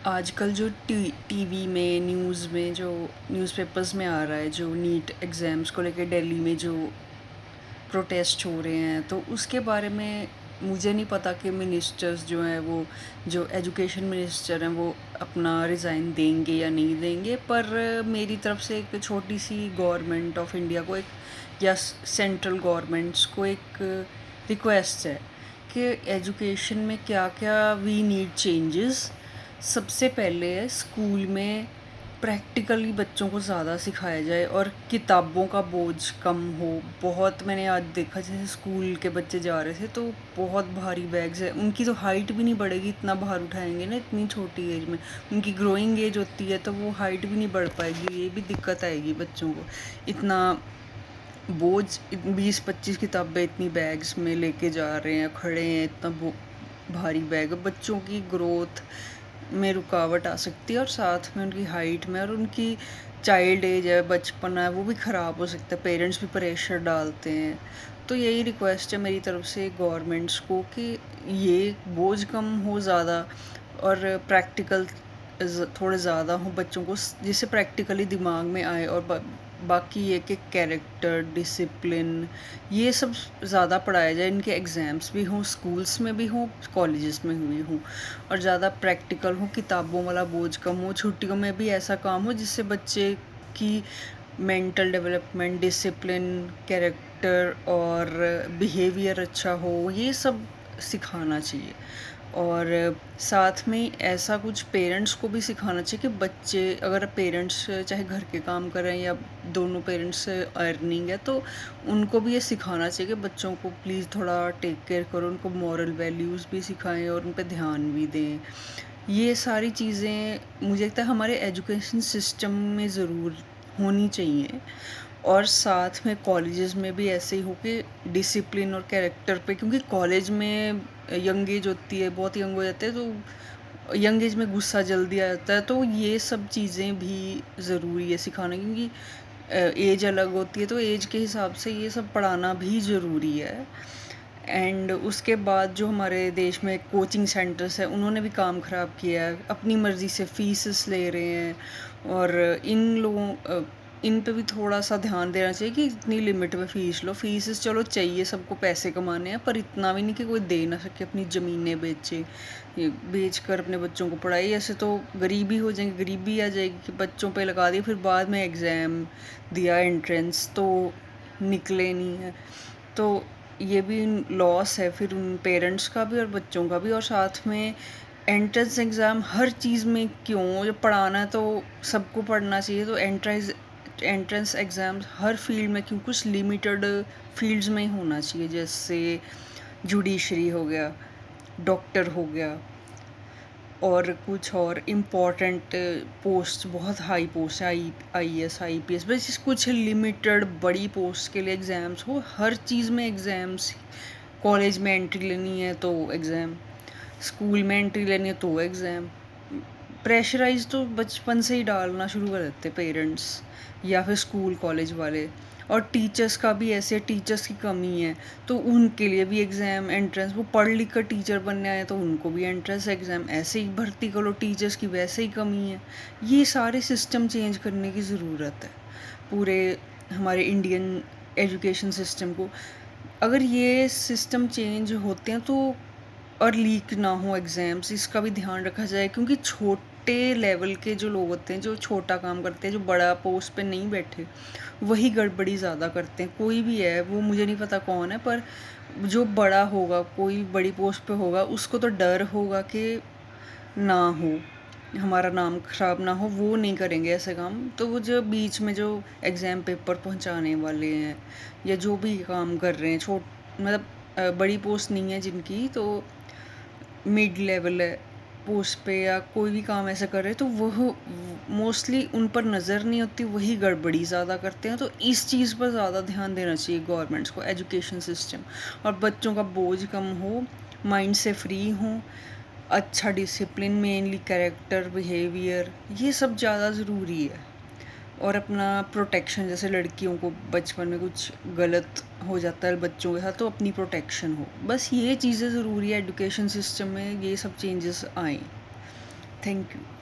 आजकल जो टीवी में न्यूज़ में जो न्यूज़पेपर्स में आ रहा है, जो नीट एग्ज़ाम्स को लेके दिल्ली में जो प्रोटेस्ट हो रहे हैं, तो उसके बारे में मुझे नहीं पता कि मिनिस्टर्स जो हैं वो, जो एजुकेशन मिनिस्टर हैं वो अपना रिज़ाइन देंगे या नहीं देंगे। पर मेरी तरफ से एक छोटी सी गवर्नमेंट ऑफ इंडिया को एक, या सेंट्रल गवर्नमेंट्स को एक रिक्वेस्ट है कि एजुकेशन में क्या क्या वी नीड चेंजेस। सबसे पहले स्कूल में प्रैक्टिकली बच्चों को ज़्यादा सिखाया जाए और किताबों का बोझ कम हो। बहुत मैंने आज देखा, जैसे स्कूल के बच्चे जा रहे थे तो बहुत भारी बैग्स है, उनकी तो हाइट भी नहीं बढ़ेगी, इतना भार उठाएंगे ना इतनी छोटी एज में। उनकी ग्रोइंग एज होती है तो वो हाइट भी नहीं बढ़ पाएगी, ये भी दिक्कत आएगी बच्चों को। इतना बोझ, 20-25 किताबें इतनी बैग्स में लेके जा रहे हैं, खड़े हैं, इतना भारी बैग, बच्चों की ग्रोथ में रुकावट आ सकती है और साथ में उनकी हाइट में, और उनकी चाइल्ड एज है, बचपना है, वो भी ख़राब हो सकता है। पेरेंट्स भी प्रेशर डालते हैं। तो यही रिक्वेस्ट है मेरी तरफ से गवर्नमेंट्स को कि ये बोझ कम हो ज़्यादा, और प्रैक्टिकल थोड़े ज़्यादा हो बच्चों को, जिससे प्रैक्टिकली दिमाग में आए। और बाकी ये कि कैरेक्टर, डिसिप्लिन, ये सब ज़्यादा पढ़ाया जाए। इनके एग्ज़ाम्स भी हों, स्कूल्स में भी हों, कॉलेजेस में भी हों, और ज़्यादा प्रैक्टिकल हो, किताबों वाला बोझ कम हो। छुट्टियों में भी ऐसा काम हो जिससे बच्चे की मेंटल डेवलपमेंट, डिसिप्लिन, कैरेक्टर और बिहेवियर अच्छा हो, ये सब सिखाना चाहिए। और साथ में ऐसा कुछ पेरेंट्स को भी सिखाना चाहिए कि बच्चे, अगर पेरेंट्स चाहे घर के काम कर रहे हैं या दोनों पेरेंट्स अर्निंग है, तो उनको भी ये सिखाना चाहिए कि बच्चों को प्लीज़ थोड़ा टेक केयर करो, उनको मॉरल वैल्यूज़ भी सिखाएं और उन पर ध्यान भी दें। ये सारी चीज़ें मुझे लगता है हमारे एजुकेशन सिस्टम में ज़रूर होनी चाहिए। और साथ में कॉलेजेस में भी ऐसे ही हो कि डिसिप्लिन और कैरेक्टर पे, क्योंकि कॉलेज में यंग एज होती है, बहुत यंग हो जाते हैं, तो यंग एज में गुस्सा जल्दी आ जाता है। तो ये सब चीज़ें भी ज़रूरी है सिखाना, क्योंकि एज अलग होती है, तो एज के हिसाब से ये सब पढ़ाना भी ज़रूरी है। एंड उसके बाद जो हमारे देश में कोचिंग सेंटर्स है, उन्होंने भी काम ख़राब किया है, अपनी मर्ज़ी से फ़ीसेस ले रहे हैं। और इन पे भी थोड़ा सा ध्यान देना चाहिए कि इतनी लिमिट में फ़ीस लो। फ़ीसेस चलो चाहिए, सबको पैसे कमाने हैं, पर इतना भी नहीं कि कोई दे ना सके, अपनी ज़मीनें बेचे, ये बेच कर अपने बच्चों को पढ़ाई। ऐसे तो गरीबी हो जाएगी, गरीबी आ जाएगी कि बच्चों पे लगा दिया, फिर बाद में एग्ज़ाम दिया, एंट्रेंस तो निकले नहीं है। तो ये भी लॉस है फिर उन पेरेंट्स का भी और बच्चों का भी। और साथ में एंट्रेंस एग्ज़ाम हर चीज़ में क्यों, जब पढ़ाना है तो सबको पढ़ना चाहिए, तो एंट्रेंस एग्ज़ाम्स हर फील्ड में क्यों, कुछ लिमिटेड फील्ड्स में ही होना चाहिए, जैसे जुडिशरी हो गया, डॉक्टर हो गया, और कुछ और इम्पॉर्टेंट पोस्ट, बहुत हाई पोस्ट है, आईएएस, आईपीएस, बस कुछ लिमिटेड बड़ी पोस्ट के लिए एग्ज़ाम्स हो। हर चीज़ में एग्ज़ाम्स, कॉलेज में एंट्री लेनी है तो एग्ज़ाम, स्कूल में एंट्री लेनी है तो एग्ज़ाम। प्रेशराइज़ तो बचपन से ही डालना शुरू कर देते पेरेंट्स या फिर स्कूल कॉलेज वाले। और टीचर्स का भी ऐसे, टीचर्स की कमी है तो उनके लिए भी एग्ज़ाम, एंट्रेंस, वो पढ़ लिख कर टीचर बनने आए तो उनको भी एंट्रेंस एग्ज़ाम, ऐसे ही भर्ती करो, टीचर्स की वैसे ही कमी है। ये सारे सिस्टम चेंज करने की ज़रूरत है पूरे हमारे इंडियन एजुकेशन सिस्टम को। अगर ये सिस्टम चेंज होते हैं तो, और लीक ना हो एग्ज़ाम्स, इसका भी ध्यान रखा जाए, क्योंकि छोटे लेवल के जो लोग होते हैं, जो छोटा काम करते हैं, जो बड़ा पोस्ट पे नहीं बैठे, वही गड़बड़ी ज़्यादा करते हैं। कोई भी है, वो मुझे नहीं पता कौन है, पर जो बड़ा होगा, कोई बड़ी पोस्ट पे होगा, उसको तो डर होगा कि ना हो, हमारा नाम ख़राब ना हो, वो नहीं करेंगे ऐसे काम। तो वो जो बीच में जो एग्ज़ाम पेपर पहुंचाने वाले हैं या जो भी काम कर रहे हैं, मतलब बड़ी पोस्ट नहीं है जिनकी, तो मिड लेवल है पोस्ट पे या कोई भी काम ऐसा कर रहे हैं, तो वह मोस्टली उन पर नज़र नहीं होती, वही गड़बड़ी ज़्यादा करते हैं। तो इस चीज़ पर ज़्यादा ध्यान देना चाहिए गवर्नमेंट्स को, एजुकेशन सिस्टम। और बच्चों का बोझ कम हो, माइंड से फ्री हो, अच्छा डिसिप्लिन, मेनली कैरेक्टर, बिहेवियर, ये सब ज़्यादा ज़रूरी है। और अपना प्रोटेक्शन, जैसे लड़कियों को बचपन में कुछ गलत हो जाता है बच्चों के साथ, तो अपनी प्रोटेक्शन हो। बस ये चीज़ें ज़रूरी है एजुकेशन सिस्टम में, ये सब चेंजेस आए। Thank you.